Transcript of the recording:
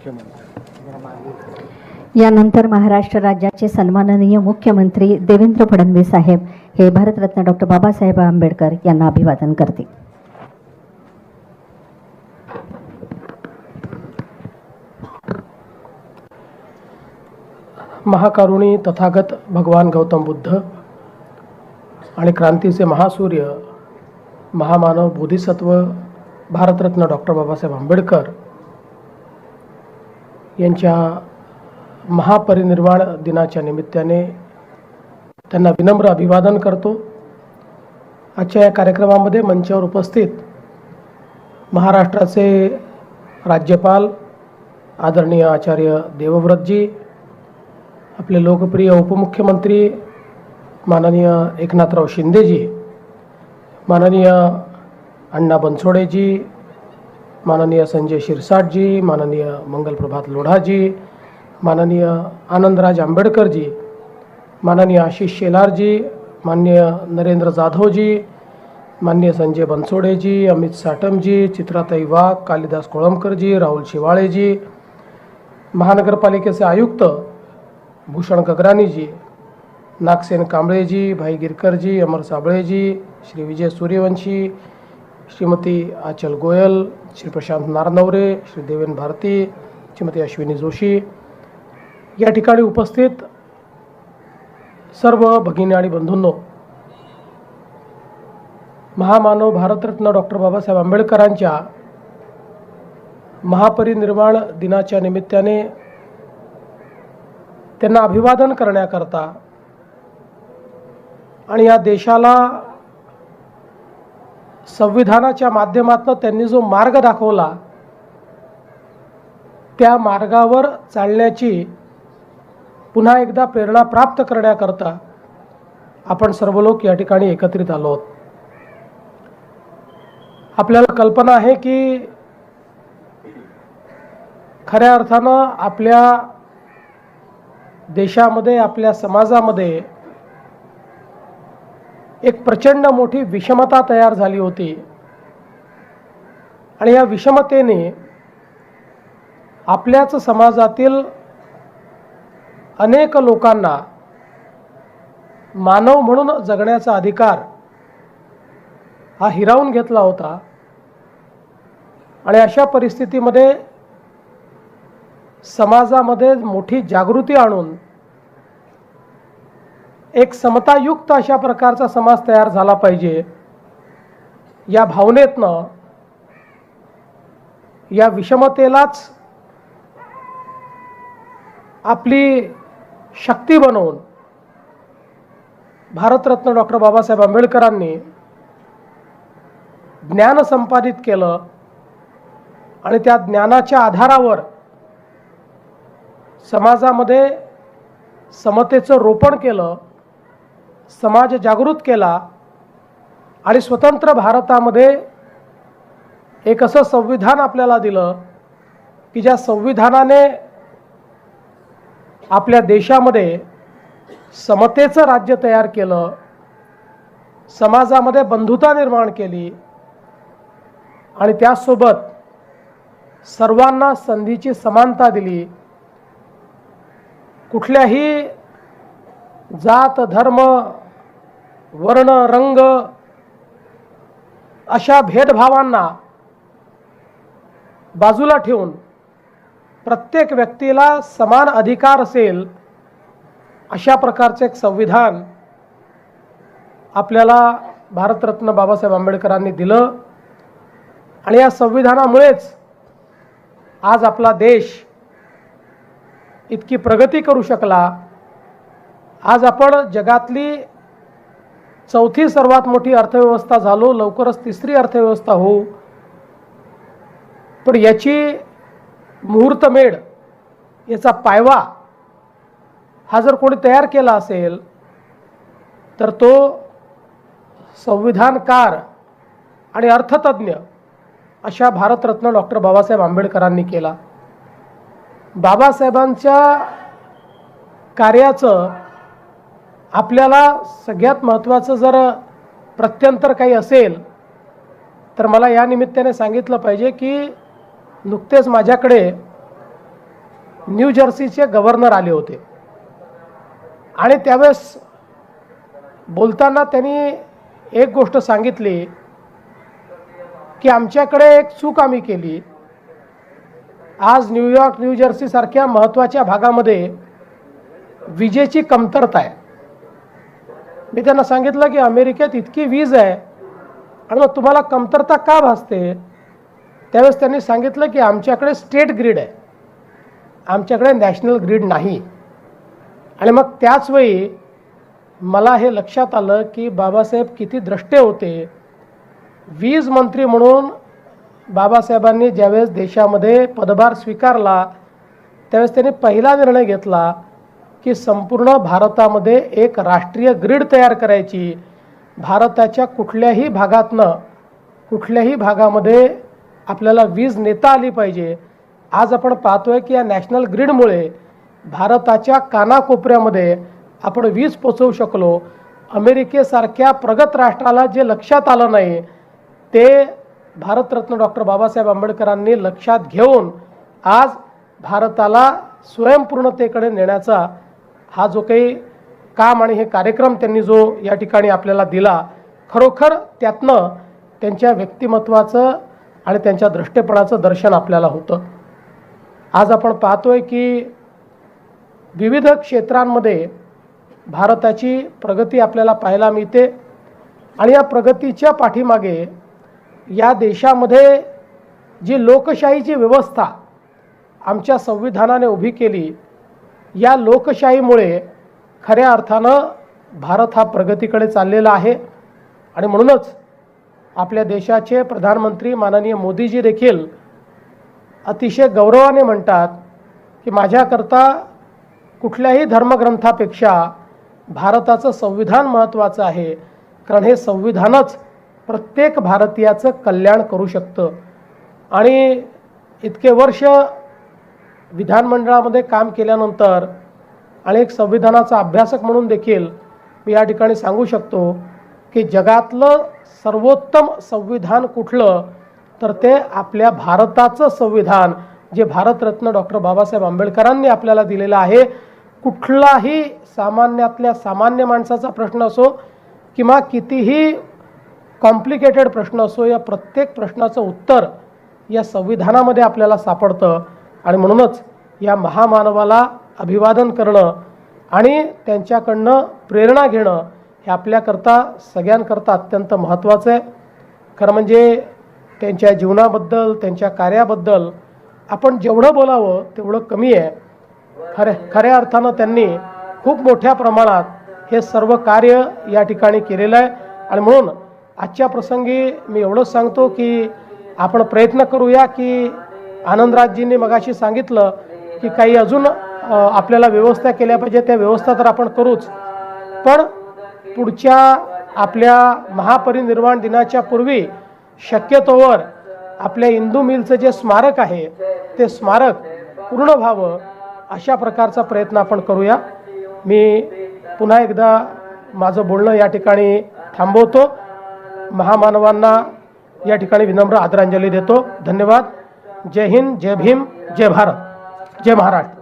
मुख्यमंत्री। यानंतर महाराष्ट्र राज्याचे सन्माननीय मुख्यमंत्री देवेंद्र फडणवीस साहेब हे भारतरत्न डॉक्टर बाबासाहेब आंबेडकर यांना अभिवादन करतील। महाकरुणी तथागत भगवान गौतम बुद्ध आणि क्रांतीचे महासूर्य महामानव बोधिसत्व भारतरत्न डॉक्टर बाबासाहेब आंबेडकर यांच्या महापरिनिर्वाण दिनाच्या निमित्ताने त्यांना विनम्र अभिवादन करतो। आजच्या या कार्यक्रमामध्ये मंचावर उपस्थित महाराष्ट्राचे राज्यपाल आदरणीय आचार्य देवव्रतजी, आपले लोकप्रिय उपमुख्यमंत्री माननीय एकनाथराव शिंदेजी, माननीय अण्णा बनसोडेजी, माननीय संजय शिरसाटजी, माननीय मंगलप्रभात लोढाजी, माननीय आनंदराज आंबेडकरजी, माननीय आशिष शेलारजी, माननीय नरेंद्र जाधवजी, माननीय संजय बनसोडेजी, अमित साटमजी, चित्राताई वाघ, कालिदास कोळंबकरजी, राहुल शिवाळेजी, महानगरपालिकेचे आयुक्त भूषण गगरानीजी, नागसेन कांबळेजी, भाई गिरकरजी, अमर साबळेजी, श्री विजय सूर्यवंशी, श्रीमती आचल गोयल, श्री प्रशांत नारनवरे, श्री देवेन भारती, श्रीमती अश्विनी जोशी, या ठिकाणी उपस्थित सर्व भगिनी आणि बंधूंनो, महामानव भारतरत्न डॉक्टर बाबासाहेब आंबेडकरांच्या महापरिनिर्वाण दिनाच्या निमित्ताने त्यांना अभिवादन करण्याकरता आणि या देशाला संविधानाच्या माध्यमातून त्यांनी जो मार्ग दाखवला त्या मार्गावर चालण्याची पुन्हा एकदा प्रेरणा प्राप्त करण्याकरता आपण सर्व लोक या ठिकाणी एकत्रित आलो आहोत। आपल्याला कल्पना आहे की खऱ्या अर्थानं आपल्या देशामध्ये, आपल्या समाजामध्ये एक प्रचंड मोठी विषमता तयार झाली होती आणि या विषमतेने आपल्याच समाजातील अनेक लोकांना मानव म्हणून जगण्याचा अधिकार हा हिरावून घेतला होता। आणि अशा परिस्थितीमध्ये समाजामध्ये मोठी जागृती आणून एक समतायुक्त अशा प्रकारचा समाज तयार झाला पाहिजे या भावनेतनं या विषमतेलाच आपली शक्ती बनवून भारतरत्न डॉक्टर बाबासाहेब आंबेडकरांनी ज्ञान संपादित केलं आणि त्या ज्ञानाच्या आधारावर समाजामध्ये समतेचं रोपण केलं, समाज जागृत केला आणि स्वतंत्र भारतामध्ये एक असं संविधान आपल्याला दिलं की ज्या संविधानाने आपल्या देशामध्ये समतेचं राज्य तयार केलं, समाजामध्ये बंधुता निर्माण केली आणि त्यासोबत सर्वांना संधीची समानता दिली। कुठल्याही जात, धर्म, वर्ण, रंग अशा भेदभावांना बाजूला ठेवून प्रत्येक व्यक्तीला समान अधिकार असेल अशा प्रकारचे एक संविधान आपल्याला भारतरत्न बाबासाहेब आंबेडकरांनी दिलं आणि या संविधानामुळेच आज आपला देश इतकी प्रगती करू शकला। आज आपण जगातली चौथी सर्वात मोठी अर्थव्यवस्था झालो, लवकरच तिसरी अर्थव्यवस्था होऊ। पण याची मुहूर्तमेढ, याचा पायवा हा जर कोणी तयार केला असेल तर तो संविधानकार आणि अर्थतज्ञ अशा भारतरत्न डॉक्टर बाबासाहेब आंबेडकरांनी केला। बाबासाहेबांच्या कार्याचं आपल्याला सगळ्यात महत्त्वाचं जर प्रत्यंतर काही असेल तर मला या निमित्ताने सांगितलं पाहिजे की नुकतेच माझ्याकडे न्यू जर्सीचे गव्हर्नर आले होते आणि त्यावेळेस बोलताना त्यांनी एक गोष्ट सांगितली की आमच्याकडे एक चूक आम्ही केली. आज न्यूयॉर्क न्यू जर्सी सारख्या महत्त्वाच्या भागामध्ये विजेची कमतरता आहे. मी त्यांना सांगितलं की अमेरिकेत इतकी वीज आहे आणि मग तुम्हाला कमतरता का भासते. त्यावेळेस त्यांनी सांगितलं की आमच्याकडे स्टेट ग्रीड आहे, आमच्याकडे नॅशनल ग्रीड नाही. आणि मग त्याच वेळी मला हे लक्षात आलं की बाबासाहेब किती द्रष्टे होते. वीज मंत्री म्हणून बाबासाहेबांनी ज्यावेळेस देशामध्ये पदभार स्वीकारला त्यावेळेस त्यांनी पहिला निर्णय घेतला की संपूर्ण भारतामध्ये एक राष्ट्रीय ग्रीड तयार करायची. भारताच्या कुठल्याही भागामध्ये आपल्याला वीज नेता आली पाहिजे. आज आपण पाहतोय की या नॅशनल ग्रीडमुळे भारताच्या कानाकोपऱ्यामध्ये आपण वीज पोचवू शकलो. अमेरिकेसारख्या प्रगत राष्ट्राला जे लक्षात आलं नाही ते भारतरत्न डॉक्टर बाबासाहेब आंबेडकरांनी लक्षात घेऊन आज भारताला स्वयंपूर्णतेकडे नेण्याचा हा जो काही काम आणि हे कार्यक्रम त्यांनी जो या ठिकाणी आपल्याला दिला, खरोखर त्यातनं त्यांच्या व्यक्तिमत्वाचं आणि त्यांच्या दृष्टेपणाचं दर्शन आपल्याला होतं. आज आपण पाहतोय की विविध क्षेत्रांमध्ये भारताची प्रगती आपल्याला पाहायला मिळते आणि या प्रगतीच्या पाठीमागे या देशामध्ये जी लोकशाहीची व्यवस्था आमच्या संविधानाने उभी केली, या लोकशाहीमुळे खऱ्या अर्थानं भारत हा प्रगतीकडे चाललेला आहे. आणि म्हणूनच आपल्या देशाचे प्रधानमंत्री माननीय मोदीजी देखील अतिशय गौरवाने म्हणतात की माझ्याकरता कुठल्याही धर्मग्रंथापेक्षा भारताचं संविधान महत्त्वाचं आहे, कारण हे संविधानच प्रत्येक भारतीयाचं कल्याण करू शकतं. आणि इतके वर्ष विधानमंडळामध्ये काम केल्यानंतर आणि एक संविधानाचा अभ्यासक म्हणून देखील मी या ठिकाणी सांगू शकतो की जगातलं सर्वोत्तम संविधान कुठलं तर ते आपल्या भारताचं संविधान जे भारतरत्न डॉक्टर बाबासाहेब आंबेडकरांनी आपल्याला दिलेलं आहे. कुठलाही सामान्यातल्या सामान्य माणसाचा प्रश्न असो किंवा कितीही कॉम्प्लिकेटेड प्रश्न असो, या प्रत्येक प्रश्नाचं उत्तर या संविधानामध्ये आपल्याला सापडतं. आणि म्हणूनच या महामानवाला अभिवादन करणं आणि त्यांच्याकडनं प्रेरणा घेणं हे आपल्याकरता सगळ्यांकरता अत्यंत महत्त्वाचं आहे. खरं म्हणजे त्यांच्या जीवनाबद्दल त्यांच्या कार्याबद्दल आपण जेवढं बोलावं तेवढं कमी आहे. खऱ्या अर्थानं त्यांनी खूप मोठ्या प्रमाणात हे सर्व कार्य या ठिकाणी केलेलं आहे. आणि म्हणून आजच्या प्रसंगी मी एवढंच सांगतो की आपण प्रयत्न करूया की आनंदराजजींनी मगाशी सांगितलं की काही अजून आपल्याला व्यवस्था केल्या पाहिजे, त्या व्यवस्था तर आपण करूच, पण पुढच्या आपल्या महापरिनिर्वाण दिनाच्या पूर्वी शक्यतोवर आपल्या इंदू मिलचं जे स्मारक आहे ते स्मारक पूर्ण व्हावं अशा प्रकारचा प्रयत्न आपण करूया. मी पुन्हा एकदा माझं बोलणं या ठिकाणी थांबवतो. महामानवांना या ठिकाणी विनम्र आदरांजली देतो. धन्यवाद. जय हिंद, जय भीम, जय भारत, जय महाराष्ट्र.